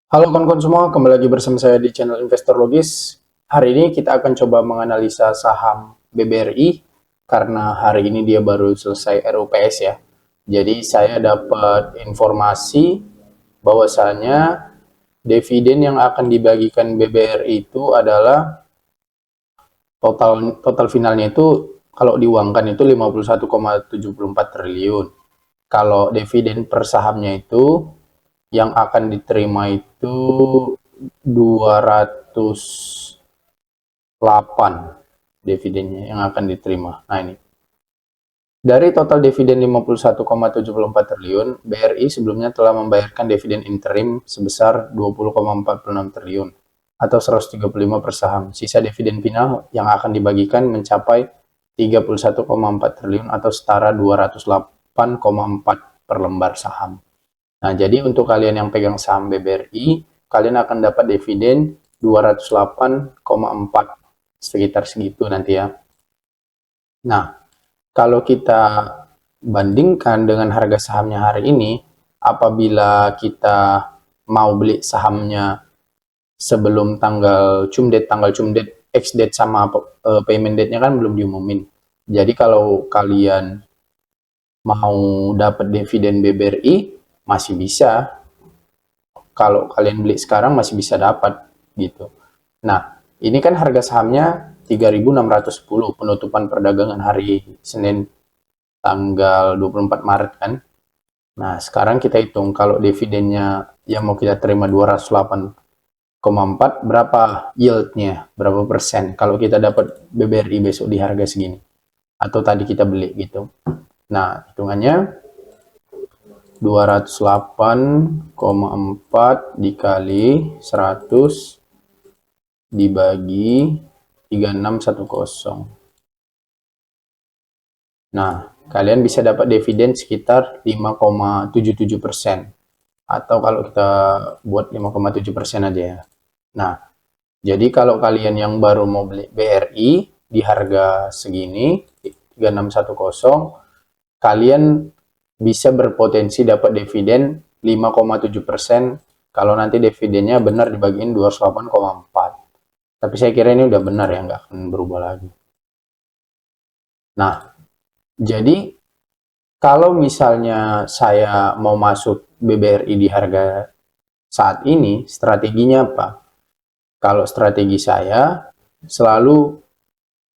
Halo kawan-kawan semua, kembali lagi bersama saya di channel Investor Logis. Hari ini kita akan coba menganalisa saham BBRI karena hari ini dia baru selesai RUPS ya. Jadi saya dapat informasi bahwasanya dividen yang akan dibagikan BBRI itu adalah total finalnya itu kalau diuangkan itu 51,74 triliun. Kalau dividen per sahamnya itu yang akan diterima itu 208 dividennya yang akan diterima. Nah ini. Dari total dividen 51,74 triliun, BRI sebelumnya telah membayarkan dividen interim sebesar 20,46 triliun atau 135 per saham. Sisa dividen final yang akan dibagikan mencapai 31,4 triliun atau setara 208,4 per lembar saham. Nah, jadi untuk kalian yang pegang saham BBRI, kalian akan dapat dividen 208,4 sekitar segitu nanti ya. Nah, kalau kita bandingkan dengan harga sahamnya hari ini, apabila kita mau beli sahamnya sebelum tanggal cum date, ex date sama payment date-nya kan belum diumumin. Jadi kalau kalian mau dapat dividen BBRI masih bisa, kalau kalian beli sekarang masih bisa dapat gitu. Nah, ini kan harga sahamnya 3.610 penutupan perdagangan hari Senin tanggal 24 Maret kan. Nah, sekarang kita hitung kalau dividennya yang mau kita terima 208,4 berapa yieldnya, berapa persen kalau kita dapat BBRI besok di harga segini atau tadi kita beli gitu. Nah, hitungannya 208,4 dikali 100 dibagi 3610. Nah, kalian bisa dapat dividen sekitar 5,77%. Atau kalau kita buat 5,7% aja ya. Nah, jadi kalau kalian yang baru mau beli BRI di harga segini, 3610, kalian bisa berpotensi dapat dividen 5,7% kalau nanti dividennya benar dibagiin 208,4. Tapi saya kira ini udah benar ya, nggak akan berubah lagi. Nah, jadi kalau misalnya saya mau masuk BBRI di harga saat ini, strateginya apa? Kalau strategi saya, selalu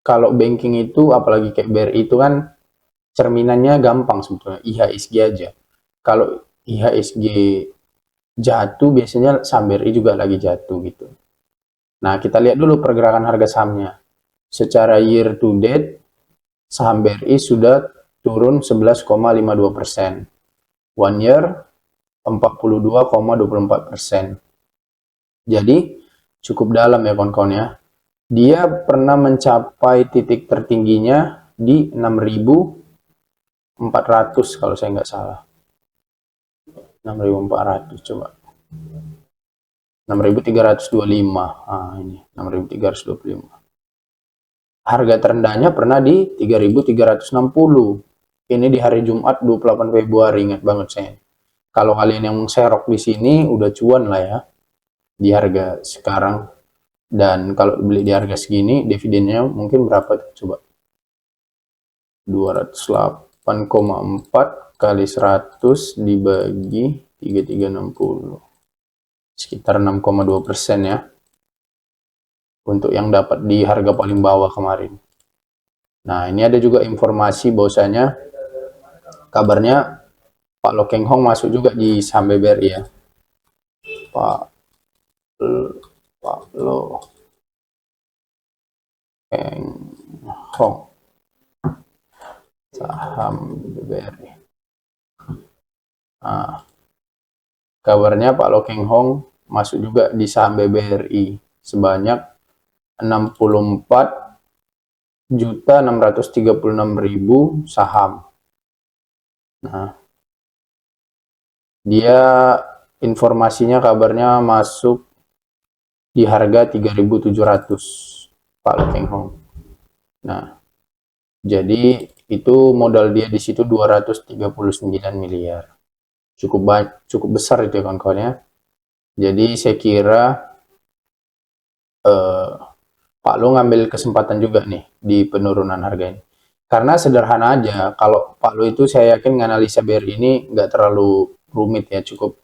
kalau banking itu, apalagi kayak BRI itu kan cerminannya gampang sebetulnya, IHSG aja. Kalau IHSG jatuh, biasanya saham BRI juga lagi jatuh gitu. Nah, kita lihat dulu pergerakan harga sahamnya. Secara year to date, saham BRI sudah turun 11,52%. One year 42,24%. Jadi cukup dalam ya kawan-kawan ya. Dia pernah mencapai titik tertingginya di 6.400 kalau saya nggak salah. 6.400 coba. 6.325. Ah ini 6.325. Harga terendahnya pernah di 3.360. Ini di hari Jumat 28 Februari, ingat banget saya. Kalau kalian yang serok di sini udah cuan lah ya di harga sekarang. Dan kalau beli di harga segini, dividennya mungkin berapa tuh? Coba. 208,4 kali 100 dibagi 3360. Sekitar 6,2% ya. Untuk yang dapat di harga paling bawah kemarin. Nah, ini ada juga informasi bahwasanya kabarnya Pak Lo Keng Hong masuk juga di saham BBRI ya. Pak Lo Keng Hong saham BBRI. Nah, kabarnya Pak Lo Keng Hong masuk juga di saham BBRI sebanyak 64.636.000 saham. Nah, dia informasinya kabarnya masuk di harga 3.700 Pak Lo Keng Hong. Nah, jadi itu modal dia di situ 239 miliar. Cukup besar itu ya kawan-kawan ya. Jadi saya kira Pak Lu ngambil kesempatan juga nih di penurunan harga ini. Karena sederhana aja, kalau Pak Lu itu saya yakin nganalisa BRI ini nggak terlalu rumit ya, cukup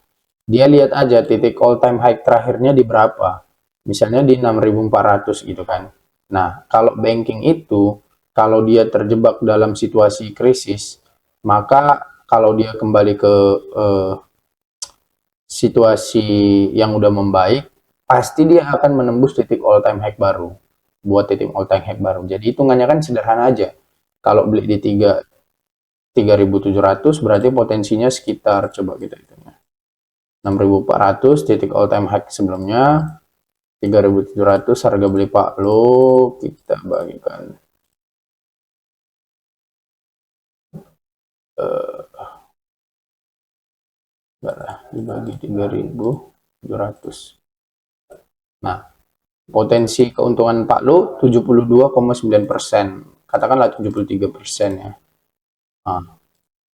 dia lihat aja titik all time high terakhirnya di berapa. Misalnya di 6.400 gitu kan. Nah, kalau banking itu, kalau dia terjebak dalam situasi krisis, maka kalau dia kembali ke situasi yang udah membaik, pasti dia akan menembus titik all time high baru. Buat titik all time high baru. Jadi hitungannya kan sederhana aja. Kalau beli di 3.700 berarti potensinya sekitar, coba kita hitung, 6.400 titik all time high sebelumnya, 3.700 harga beli Pak Lo, kita bagikan dibagi 3.700. Nah, potensi keuntungan Pak Lo 72,9%, katakanlah 73% ya. Nah,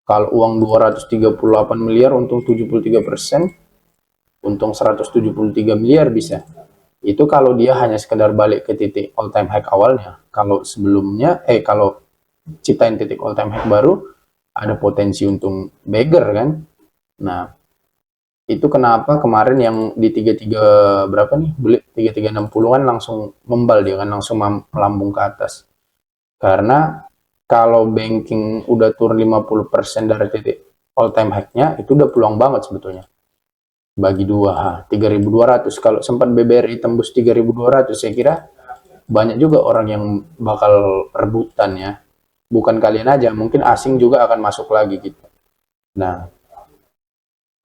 kalau uang 238 miliar untung 73%, untung 173 miliar bisa. Itu kalau dia hanya sekedar balik ke titik all time high awalnya. Kalau sebelumnya, kalau ciptain titik all time high baru, ada potensi untung beggar kan. Nah, itu kenapa kemarin yang di 33 berapa nih, beli 3360 kan langsung membal, dia kan langsung melambung ke atas. Karena kalau banking udah turun 50% dari titik all time high-nya, itu udah peluang banget sebetulnya. Bagi dua, 3.200. Kalau sempat BBRI tembus 3.200, saya kira banyak juga orang yang bakal rebutan ya. Bukan kalian aja, mungkin asing juga akan masuk lagi gitu. Nah,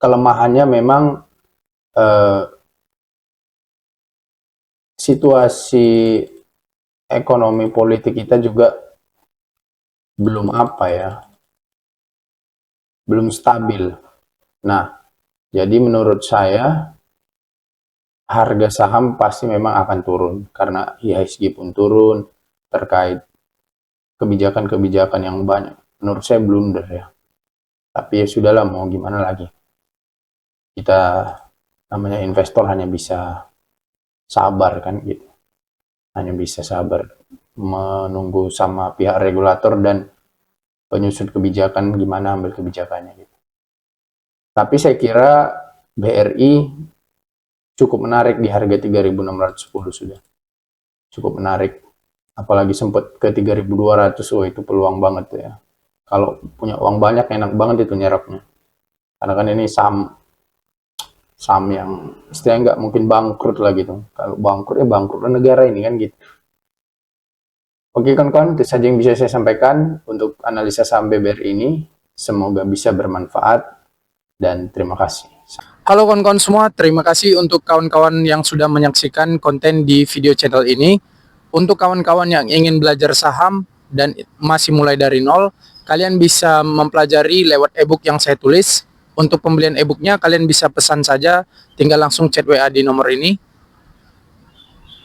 kelemahannya memang situasi ekonomi politik kita juga belum belum stabil. Nah, jadi menurut saya harga saham pasti memang akan turun karena IHSG pun turun terkait kebijakan-kebijakan yang banyak. Menurut saya blunder ya. Tapi ya sudahlah, mau gimana lagi. Kita namanya investor hanya bisa sabar kan gitu. Hanya bisa sabar menunggu sama pihak regulator dan penyusun kebijakan gimana ambil kebijakannya gitu. Tapi saya kira BRI cukup menarik di harga 3.610 sudah. Cukup menarik. Apalagi sempat ke 3.200, wah itu peluang banget ya. Kalau punya uang banyak enak banget itu nyerapnya. Karena kan ini saham yang istilahnya nggak mungkin bangkrut lah gitu. Kalau bangkrut ya bangkrut negara ini kan gitu. Oke kawan-kawan, itu saja yang bisa saya sampaikan untuk analisa saham BBRI ini. Semoga bisa bermanfaat dan terima kasih. Halo kawan-kawan semua, terima kasih untuk kawan-kawan yang sudah menyaksikan konten di video channel ini. Untuk kawan-kawan yang ingin belajar saham dan masih mulai dari nol, kalian bisa mempelajari lewat ebook yang saya tulis. Untuk pembelian ebooknya kalian bisa pesan saja, tinggal langsung chat WA di nomor ini.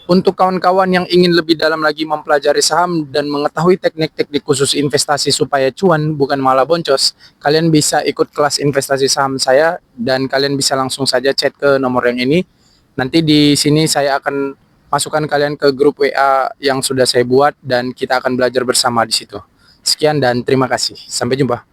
Untuk kawan-kawan yang ingin lebih dalam lagi mempelajari saham dan mengetahui teknik-teknik khusus investasi supaya cuan bukan malah boncos, kalian bisa ikut kelas investasi saham saya dan kalian bisa langsung saja chat ke nomor yang ini. Nanti di sini saya akan masukkan kalian ke grup WA yang sudah saya buat dan kita akan belajar bersama di situ. Sekian dan terima kasih. Sampai jumpa.